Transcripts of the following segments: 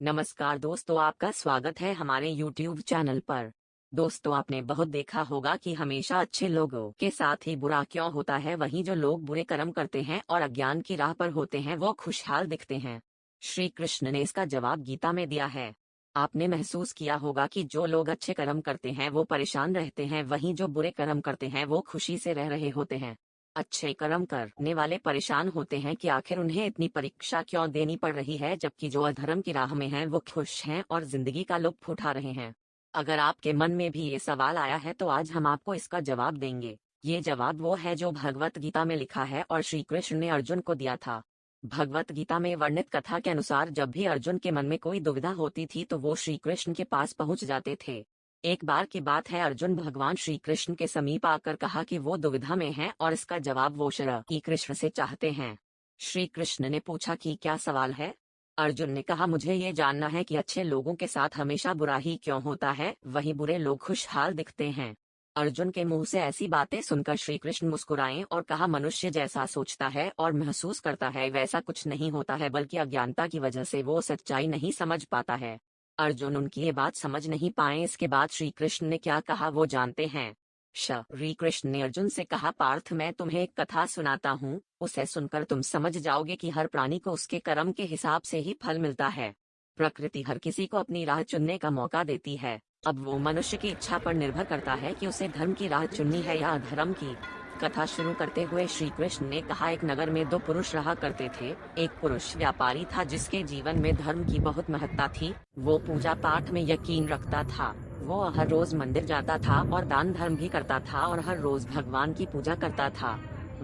नमस्कार दोस्तों, आपका स्वागत है हमारे YouTube चैनल पर। दोस्तों, आपने बहुत देखा होगा कि हमेशा अच्छे लोगों के साथ ही बुरा क्यों होता है। वहीं जो लोग बुरे कर्म करते हैं और अज्ञान की राह पर होते हैं वो खुशहाल दिखते हैं। श्री कृष्ण ने इसका जवाब गीता में दिया है। आपने महसूस किया होगा कि जो लोग अच्छे कर्म करते हैं वो परेशान रहते हैं, वहीं जो बुरे कर्म करते हैं वो खुशी से रह रहे होते हैं। अच्छे कर्म करने वाले परेशान होते हैं कि आखिर उन्हें इतनी परीक्षा क्यों देनी पड़ रही है, जबकि जो अधर्म की राह में हैं वो खुश हैं और जिंदगी का लुत्फ उठा रहे हैं। अगर आपके मन में भी ये सवाल आया है तो आज हम आपको इसका जवाब देंगे। ये जवाब वो है जो भगवत गीता में लिखा है और श्री कृष्ण ने अर्जुन को दिया था। भगवत गीता में वर्णित कथा के अनुसार जब भी अर्जुन के मन में कोई दुविधा होती थी तो वो श्री कृष्ण के पास पहुंच जाते थे। एक बार की बात है, अर्जुन भगवान श्री कृष्ण के समीप आकर कहा कि वो दुविधा में हैं और इसका जवाब वो श्री कृष्ण से चाहते हैं। श्री कृष्ण ने पूछा कि क्या सवाल है। अर्जुन ने कहा, मुझे ये जानना है कि अच्छे लोगों के साथ हमेशा बुरा ही क्यों होता है, वहीं बुरे लोग खुशहाल दिखते हैं। अर्जुन के मुंह से ऐसी बातें सुनकर श्री कृष्ण मुस्कुराए और कहा, मनुष्य जैसा सोचता है और महसूस करता है वैसा कुछ नहीं होता है, बल्कि अज्ञानता की वजह से वो सच्चाई नहीं समझ पाता है। अर्जुन उनकी ये बात समझ नहीं पाए। इसके बाद श्री कृष्ण ने क्या कहा वो जानते हैं। श्री कृष्ण ने अर्जुन से कहा, पार्थ मैं तुम्हें एक कथा सुनाता हूँ, उसे सुनकर तुम समझ जाओगे कि हर प्राणी को उसके कर्म के हिसाब से ही फल मिलता है। प्रकृति हर किसी को अपनी राह चुनने का मौका देती है। अब वो मनुष्य की इच्छा पर निर्भर करता है कि उसे धर्म की राह चुननी है या अधर्म की। कथा शुरू करते हुए श्री कृष्ण ने कहा, एक नगर में दो पुरुष रहा करते थे। एक पुरुष व्यापारी था जिसके जीवन में धर्म की बहुत महत्ता थी। वो पूजा पाठ में यकीन रखता था। वो हर रोज मंदिर जाता था और दान धर्म भी करता था और हर रोज भगवान की पूजा करता था।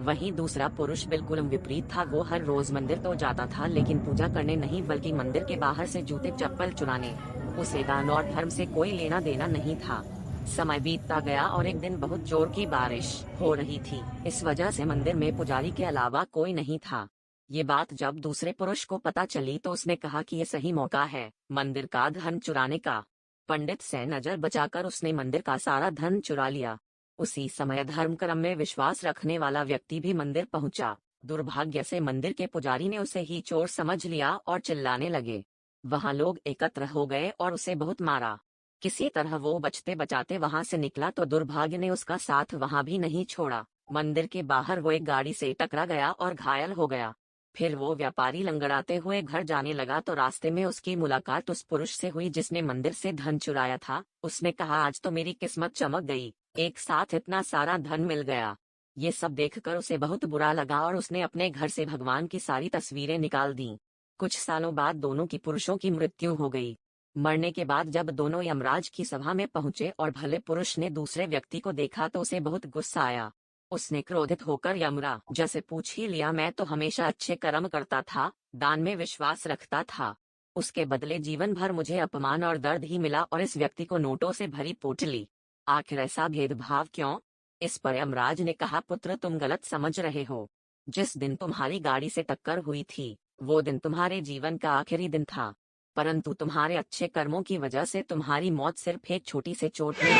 वहीं दूसरा पुरुष बिल्कुल विपरीत था। वो हर रोज मंदिर तो जाता था लेकिन पूजा करने नहीं, बल्कि मंदिर के बाहर से जूते चप्पल चुराने। उसे दान और धर्म से कोई लेना देना नहीं था। समय बीतता गया और एक दिन बहुत जोर की बारिश हो रही थी। इस वजह से मंदिर में पुजारी के अलावा कोई नहीं था। ये बात जब दूसरे पुरुष को पता चली तो उसने कहा कि ये सही मौका है मंदिर का धन चुराने का। पंडित से नजर बचाकर उसने मंदिर का सारा धन चुरा लिया। उसी समय धर्म कर्म में विश्वास रखने वाला व्यक्ति भी मंदिर पहुंचा। दुर्भाग्य से मंदिर के पुजारी ने उसे ही चोर समझ लिया और चिल्लाने लगे। वहां लोग एकत्र हो गए और उसे बहुत मारा। किसी तरह वो बचते बचाते वहां से निकला तो दुर्भाग्य ने उसका साथ वहां भी नहीं छोड़ा। मंदिर के बाहर वो एक गाड़ी से टकरा गया और घायल हो गया। फिर वो व्यापारी लंगड़ाते हुए घर जाने लगा तो रास्ते में उसकी मुलाकात उस पुरुष से हुई जिसने मंदिर से धन चुराया था। उसने कहा, आज तो मेरी किस्मत चमक गई, एक साथ इतना सारा धन मिल गया। ये सब देखकर उसे बहुत बुरा लगा और उसने अपने घर से भगवान की सारी तस्वीरें निकाल दी। कुछ सालों बाद दोनों की पुरुषों की मृत्यु हो गई। मरने के बाद जब दोनों यमराज की सभा में पहुंचे और भले पुरुष ने दूसरे व्यक्ति को देखा तो उसे बहुत गुस्सा आया। उसने क्रोधित होकर यमराज से पूछ ही लिया, मैं तो हमेशा अच्छे कर्म करता था, दान में विश्वास रखता था, उसके बदले जीवन भर मुझे अपमान और दर्द ही मिला और इस व्यक्ति को नोटों से भरी पोटली, आखिर ऐसा भेदभाव क्यों। इस पर यमराज ने कहा, पुत्र तुम गलत समझ रहे हो। जिस दिन तुम्हारी गाड़ी से टक्कर हुई थी वो दिन तुम्हारे जीवन का आखिरी दिन था, परंतु तुम्हारे अच्छे कर्मों की वजह से तुम्हारी मौत सिर्फ एक छोटी से चोट में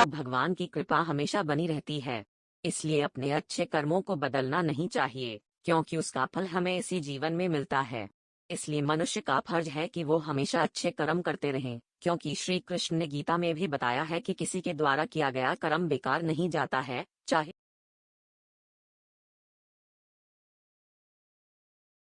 भगवान की कृपा हमेशा बनी रहती है। इसलिए अपने अच्छे कर्मों को बदलना नहीं चाहिए, क्योंकि उसका फल हमें इसी जीवन में मिलता है। इसलिए मनुष्य का फर्ज है कि वो हमेशा अच्छे कर्म करते रहें, क्योंकि श्री कृष्ण ने गीता में भी बताया है कि किसी के द्वारा किया गया कर्म बेकार नहीं जाता है, चाहे